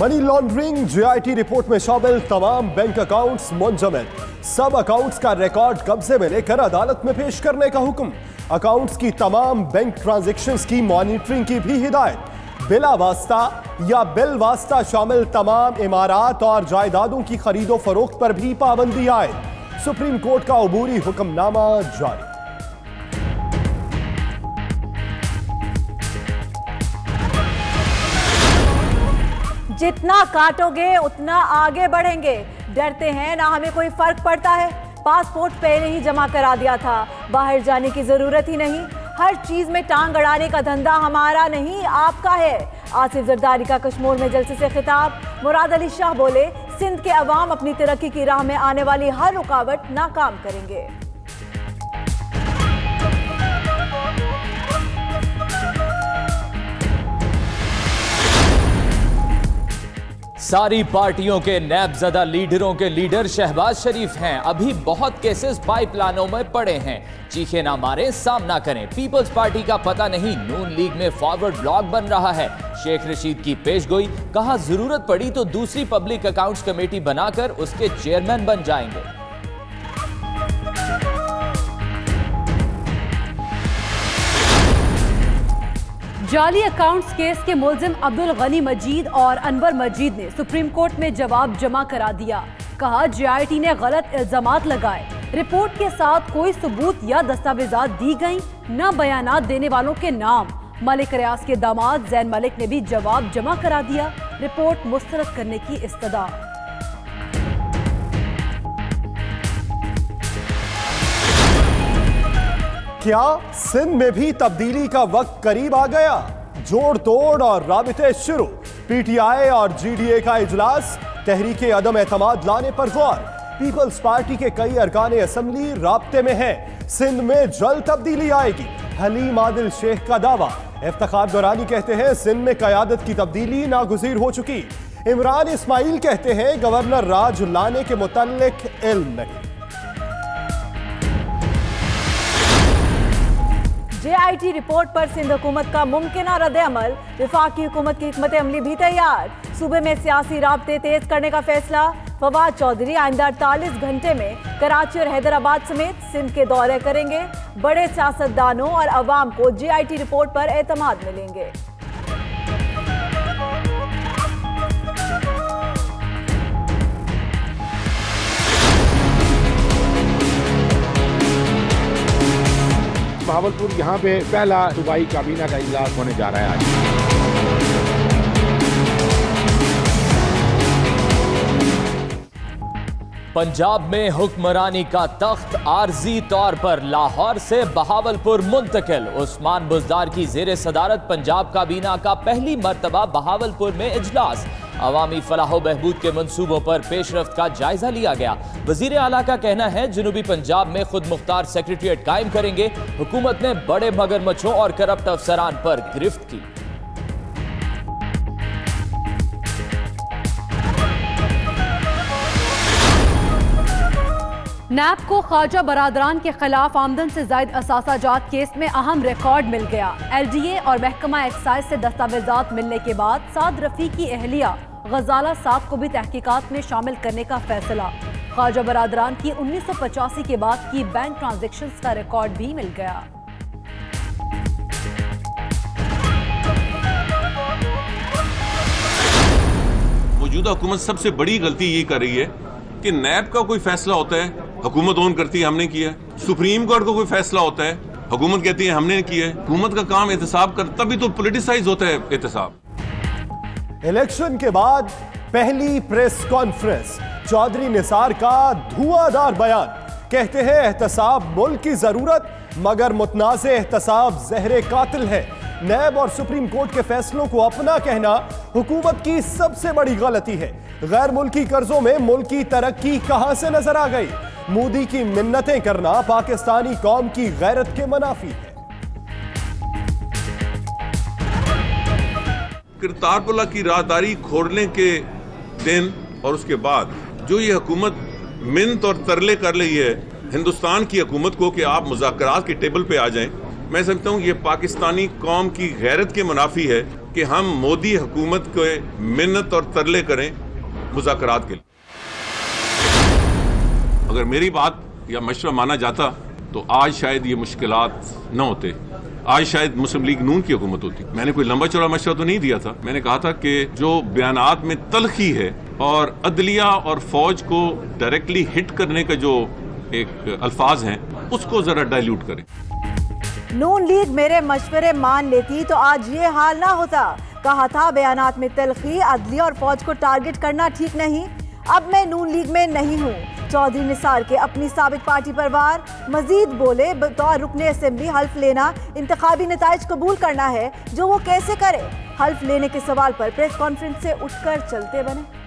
Money laundering JIT report में शामिल तमाम बैंक अकाउंट्स मुंजमद। सब अकाउंट्स का रिकॉर्ड कब्जे में लेकर अदालत में पेश करने का हुक्म। अकाउंट्स की तमाम बैंक ट्रांजैक्शंस की मॉनिटरिंग की भी हिदायत। बिला वास्ता या बिल वास्ता शामिल तमाम इमारात और जायदादों की खरीदो फरोख्त पर भी पाबंदी आयद। सुप्रीम कोर्ट का अबूरी हुक्मनामा जारी। जितना काटोगे उतना आगे बढ़ेंगे। डरते हैं ना, हमें कोई फर्क पड़ता है। पासपोर्ट पहले ही जमा करा दिया था, बाहर जाने की जरूरत ही नहीं। हर चीज में टांग अड़ाने का धंधा हमारा नहीं आपका है। आसिफ जरदारी का कश्मीर में जलसे से खिताब। मुराद अली शाह बोले, सिंध के अवाम अपनी तरक्की की राह में आने वाली हर रुकावट नाकाम करेंगे। सारी पार्टियों के नैबज़दा लीडरों के लीडर शहबाज शरीफ हैं। अभी बहुत केसेस पाइपलाइनों में पड़े हैं। चीखे ना मारें, सामना करें। पीपल्स पार्टी का पता नहीं, नून लीग में फॉरवर्ड ब्लॉक बन रहा है। शेख रशीद की पेशगोई, कहा जरूरत पड़ी तो दूसरी पब्लिक अकाउंट्स कमेटी बनाकर उसके चेयरमैन बन जाएंगे। जाली अकाउंट्स केस के मुलजिम अब्दुल गनी मजीद और अनवर मजीद ने सुप्रीम कोर्ट में जवाब जमा करा दिया। कहा जेआईटी ने गलत इल्जामात लगाए। रिपोर्ट के साथ कोई सबूत या दस्तावेजात दी गई, न बयानात देने वालों के नाम। मलिक रियाज के दामाद जैन मलिक ने भी जवाब जमा करा दिया। रिपोर्ट मुस्तरद करने की इस्तदा। क्या सिंध में भी तब्दीली का वक्त करीब आ गया? जोड़ तोड़ और राबिते शुरू। पीटीआई और जीडीए का इजलास, तहरीके अदम एतमाद लाने पर गौर। पीपल्स पार्टी के कई अरकान असम्बली राब्ते में हैं। सिंध में जल्द तब्दीली आएगी। हलीम आदिल शेख का दावा। इफ्तिखार दुरानी कहते हैं सिंध में क़यादत की तब्दीली नागुज़ीर हो चुकी। इमरान इस्माइल कहते हैं गवर्नर राज लाने के मुतल्लिक इल्म नहीं। जेआईटी रिपोर्ट पर सिंध हुकूमत का मुमकिन रद्द-ए-अमल। वफाकी हुकूमत की हिकमत अमली भी तैयार। सूबे में सियासी राब्ते तेज करने का फैसला। फवाद चौधरी आइंदा 48 घंटे में कराची और हैदराबाद समेत सिंध के दौरे करेंगे। बड़े सियासतदानों और अवाम को जेआईटी रिपोर्ट पर एतमाद मिलेंगे। बहावलपुर यहाँ पे पहला सूबाई काबीना का इजलास होने जा रहा है आज। पंजाब में हुक्मरानी का तख्त आर्जी तौर पर लाहौर से बहावलपुर मुंतकिल। उस्मान बुज़दार की ज़ेरे सदारत पंजाब काबीना का पहली मरतबा बहावलपुर में इजलास। अवामी फलाह बहबूद के मंसूबों पर पेशरफ्त का जायजा लिया गया। वजीर आला का कहना है जनूबी पंजाब में खुद मुख्तार सेक्रेटरीट कायम करेंगे। हुकूमत ने बड़े मगरमच्छों और करप्ट अफसरान पर गिरफ्त की। नैब को ख्वाजा बरादरान के खिलाफ आमदन से जायद असासाजात केस में अहम रिकॉर्ड मिल गया। एलडीए और महकमा एक्साइज से दस्तावेजात मिलने के बाद साद रफी की अहलिया गजाला साहब को भी तहकीकात में शामिल करने का फैसला। ख्वाजा बरादरान की 1985 के बाद की बैंक ट्रांजैक्शंस का रिकॉर्ड भी मिल गया। मौजूदा हुकूमत सबसे बड़ी गलती ये कर रही है कि नैब का कोई फैसला होता है, हुकूमत ओन करती है हमने किया। सुप्रीम कोर्ट का कोई फैसला होता है, हुकूमत कहती है हमने किया। हुकूमत का काम एहतसाब कर, तभी तो पॉलिटिसाइज होता है एहतसाब। इलेक्शन के बाद पहली प्रेस कॉन्फ्रेंस। चौधरी निसार का धुआंधार बयान। कहते हैं एहतसाब मुल्क की जरूरत, मगर मुतनाज़े एहतसाब जहरे कातिल है। नैब और सुप्रीम कोर्ट के फैसलों को अपना कहना हुकूमत की सबसे बड़ी गलती है। गैर मुल्की कर्जों में मुल्क की तरक्की कहां से नजर आ गई? मोदी की मिन्नतें करना पाकिस्तानी कौम की गैरत के मुनाफी है। करतारपुर की राहदारी खोलने के दिन और उसके बाद जो ये हुकूमत मिन्नत और तरले कर रही है हिंदुस्तान की हुकूमत को कि आप मुज़ाकरात के टेबल पे आ जाएं, मैं समझता हूँ ये पाकिस्तानी कौम की गैरत के मुनाफी है कि हम मोदी हुकूमत को मिन्नत और तरले करें मुज़ाकरात के लिए। अगर मेरी बात या मशवरा माना जाता तो आज शायद ये मुश्किलात न होते, आज शायद मुस्लिम लीग नून की हुकूमत होती। मैंने कोई लंबा चौड़ा मशवरा तो नहीं दिया था, मैंने कहा था कि जो बयानात में तलखी है और अदलिया और फौज को डायरेक्टली हिट करने का जो एक अल्फाज हैं उसको जरा डाइल्यूट करें। नून लीग मेरे मशवरे मान लेती तो आज ये हाल ना होता। कहा था बयानात में तलखी, अदलिया और फौज को टारगेट करना ठीक नहीं। अब मैं नून लीग में नहीं हूँ। चौधरी निसार के अपनी साबिक पार्टी पर वार। मजीद बोले, बतौर रुकने असेंबली हल्फ लेना इंतखाबी नताइज कबूल करना है जो वो कैसे करे। हल्फ लेने के सवाल पर प्रेस कॉन्फ्रेंस से उठकर चलते बने।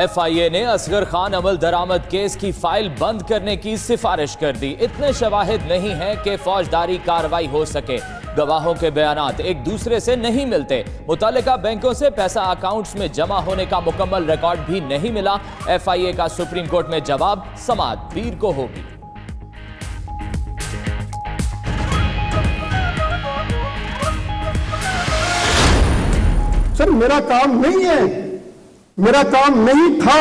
FIA ने असगर खान अमल दरामद केस की फाइल बंद करने की सिफारिश कर दी। इतने शवाहिद नहीं हैं कि फौजदारी कार्रवाई हो सके। गवाहों के बयानात एक दूसरे से नहीं मिलते। मुतालिका बैंकों से पैसा अकाउंट्स में जमा होने का मुकम्मल रिकॉर्ड भी नहीं मिला। FIA का सुप्रीम कोर्ट में जवाब समाअत पीर को होगी। सर मेरा काम नहीं है, मेरा काम नहीं था,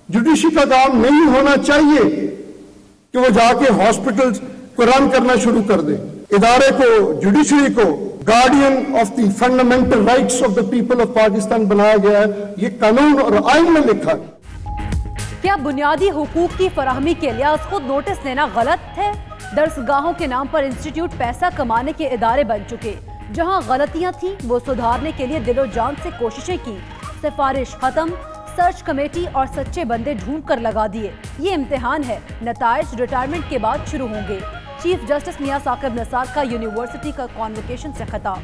जुडिशरी का काम नहीं होना चाहिए कि वो जाके हॉस्पिटल्स को रन करना शुरू कर दे। इदारे को, जुडिशरी को guardian of the fundamental rights of the people of Pakistan बनाया गया है। ये कानून और आइन में लिखा है। क्या बुनियादी हुकूक की फराहमी के लिए खुद नोटिस लेना गलत है? दरसगाहों के नाम पर इंस्टीट्यूट पैसा कमाने के इदारे बन चुके। जहां गलतियां थी वो सुधारने के लिए दिलो जान से कोशिशें की। सिफारिश खत्म, सर्च कमेटी और सच्चे बंदे ढूंढ कर लगा दिए। ये इम्तिहान है, नताइज रिटायरमेंट के बाद शुरू होंगे। चीफ जस्टिस मियां साकिब निसार का यूनिवर्सिटी का कॉन्वोकेशन से खिताब।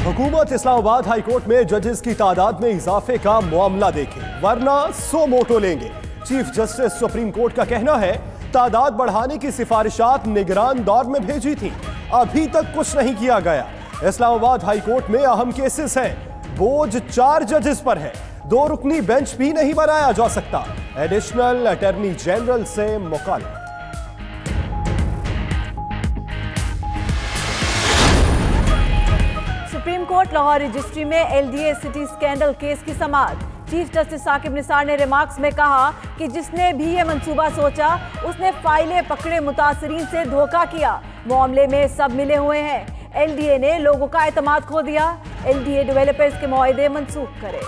हुकूमत इस्लामाबाद हाई कोर्ट में जजेस की तादाद में इजाफे का मामला देखे वरना सो मोटो लेंगे। चीफ जस्टिस सुप्रीम कोर्ट का कहना है तादाद बढ़ाने की सिफारिशात निगरान दौर में भेजी थी, अभी तक कुछ नहीं किया गया। इस्लामाबाद हाई कोर्ट में अहम केसेस हैं, बोझ 4 जजेस पर है, 2 रुकनी बेंच भी नहीं बनाया जा सकता। एडिशनल अटॉर्नी जनरल से मुकालमा। सुप्रीम कोर्ट लाहौर रजिस्ट्री में LDA सिटी स्कैंडल केस की समाअत। चीफ जस्टिस साकिब निसार ने रिमार्क्स में कहा कि जिसने भी ये मंसूबा सोचा उसने फाइलें पकड़े मुतासरीन से धोखा किया। मामले में सब मिले हुए हैं। LDA ने लोगों का एतमाद खो दिया। LDA डेवलपर्स के मुआहदे मंसूख करे।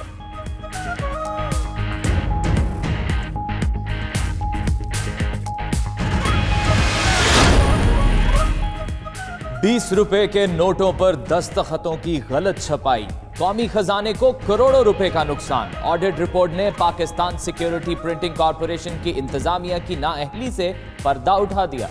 ₹20 के नोटों पर दस्तखतों की गलत छपाई, कौमी खजाने को करोड़ों रुपए का नुकसान। ऑडिट रिपोर्ट ने पाकिस्तान सिक्योरिटी प्रिंटिंग कॉरपोरेशन की इंतजामिया की नाअहली से पर्दा उठा दिया।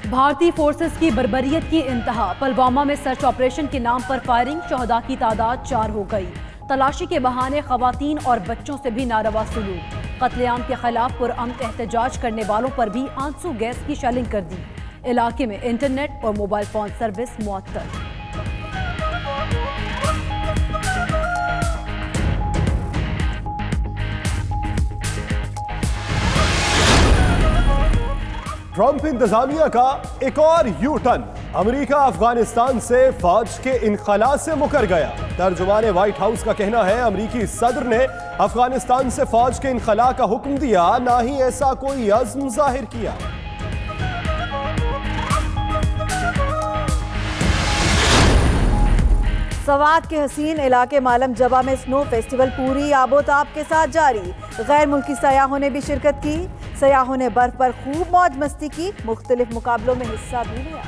भारतीय फोर्सेस की बर्बरियत की इंतहा। पुलवामा में सर्च ऑपरेशन के नाम पर फायरिंग, शहदा की तादाद 4 हो गई। तलाशी के बहाने खवातीन और बच्चों से भी नारवा सलूक। कत्लेआम के खिलाफ पुरअमन एहतजाज करने वालों पर भी आंसू गैस की शेलिंग कर दी। इलाके में इंटरनेट और मोबाइल फोन सर्विस मुअत्तल। ट्रंप इंतजामिया का एक और यू टर्न। अमेरिका अफगानिस्तान से फौज के इनखला से मुकर गया। तर्जुमाने व्हाइट हाउस का कहना है अमेरिकी सदर ने अफगानिस्तान से फौज के इनखला का हुक्म दिया, ना ही ऐसा कोई अज़्म जाहिर किया। सवात के हसीन इलाके मालम जबा में स्नो फेस्टिवल पूरी आबोताब के साथ जारी। गैर मुल्की सयाहों ने भी शिरकत की। सयाहों ने बर्फ पर खूब मौज मस्ती की। मुख्तलिफ मुकाबलों में हिस्सा भी लिया।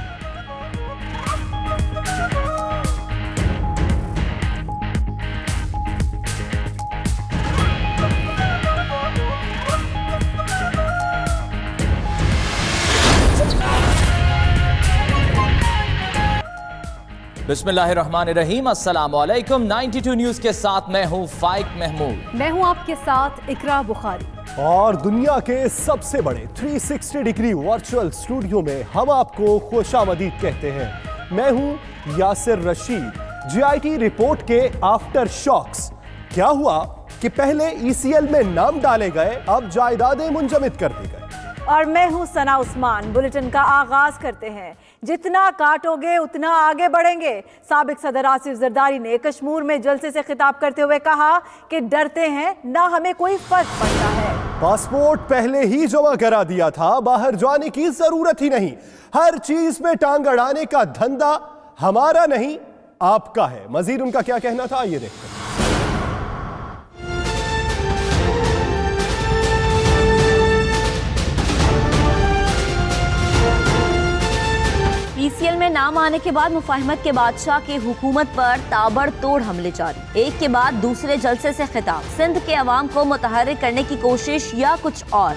बिस्मिल्लाहिर्रहमानिर्रहीम, अस्सलाम वालेकुम। 92 न्यूज के साथ मैं हूं फाइक महमूद। मैं हूं आपके साथ इकरा बुखारी। और दुनिया के सबसे बड़े 360 डिग्री वर्चुअल स्टूडियो में हम आपको खुशामदीद कहते हैं। मैं हूं यासिर रशीद। जीआईटी रिपोर्ट के आफ्टर शॉक्स। क्या हुआ कि पहले ईसीएल में नाम डाले गए, अब जायदादें मुंजमद कर दी गई। और मैं हूं सना उस्मान। बुलेटिन का आगाज करते हैं। जितना काटोगे उतना आगे बढ़ेंगे। साबिक सदर आसिफ जरदारी ने कश्मीर में जलसे से खिताब करते हुए कहा कि डरते हैं ना हमें कोई फर्क पड़ता है। पासपोर्ट पहले ही जमा करा दिया था, बाहर जाने की जरूरत ही नहीं। हर चीज में टांग अड़ाने का धंधा हमारा नहीं आपका है। मजीद उनका क्या कहना था, ये देखते हैं। ईसीएल में नाम आने के बाद मुफाहिमत के बादशाह की हुकूमत पर ताबड़तोड़ हमले जारी। एक के बाद दूसरे जलसे से खिताब। सिंध के अवाम को मुतहर्रिक करने की कोशिश या कुछ और।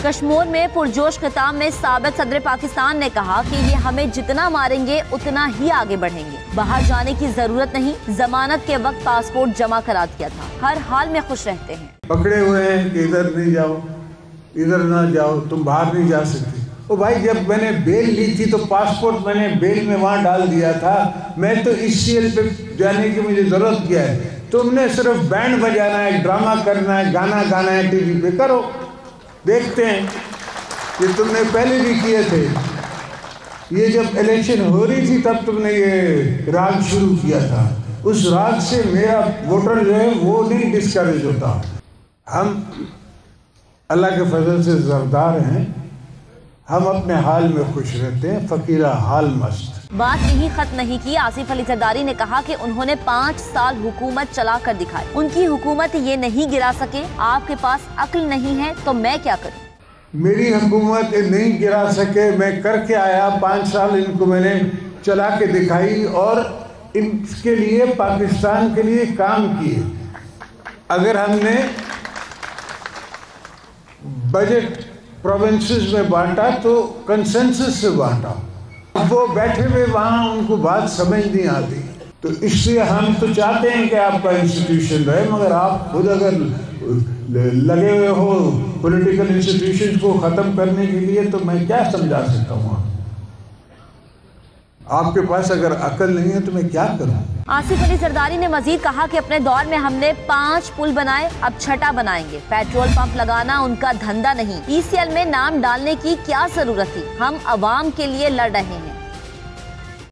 कश्मीर में पुरजोश खिताब में साबिक सदर पाकिस्तान ने कहा कि ये हमें जितना मारेंगे उतना ही आगे बढ़ेंगे। बाहर जाने की जरूरत नहीं, जमानत के वक्त पासपोर्ट जमा करा दिया था, हर हाल में खुश रहते हैं। पकड़े हुए हैं कि इधर नहीं जाओ, इधर ना जाओ, तुम बाहर नहीं जा सकते। ओ भाई, जब मैंने बेल ली थी तो पासपोर्ट मैंने बेल में वहाँ डाल दिया था। मैं तो ईसीएल पे जाने की मुझे जरूरत क्या है? तुमने सिर्फ बैंड बजाना है, ड्रामा करना है, गाना गाना है, टीवी पे करो, देखते हैं। ये तुमने पहले भी किए थे। ये जब इलेक्शन हो रही थी तब तुमने ये राग शुरू किया था। उस राग से मेरा वोटर जो है वो नहीं डिस्करेज होता। हम अल्लाह के फजल से ज़रदार हैं, हम अपने हाल में खुश रहते हैं, फकीरा हाल मस्त। बात यही खत्म नहीं की। आसिफ अली जरदारी ने कहा कि उन्होंने 5 साल हुकूमत चला कर दिखाई, उनकी हुकूमत ये नहीं गिरा सके। आपके पास अक्ल नहीं है तो मैं क्या करूं? मेरी हुकूमत नहीं गिरा सके, मैं करके आया। 5 साल इनको मैंने चला के दिखाई और इनके लिए, पाकिस्तान के लिए काम किए। अगर हमने बजट प्रोविंसेस में बांटा तो कंसेंसस से बांटा। अब वो बैठे हुए वहाँ उनको बात समझ नहीं आती, तो इसलिए हम तो चाहते हैं कि आपका इंस्टीट्यूशन रहे, मगर आप खुद अगर लगे हुए हो पॉलिटिकल इंस्टीट्यूशन को ख़त्म करने के लिए, तो मैं क्या समझा सकता हूँ? आपके पास अगर अकल नहीं है तो मैं क्या करूं? आसिफ अली जरदारी ने मजीद कहा कि अपने दौर में हमने 5 पुल बनाए, अब 6 बनाएंगे। पेट्रोल पंप लगाना उनका धंधा नहीं। ईसीएल में नाम डालने की क्या जरूरत थी? हम अवाम के लिए लड़ रहे हैं।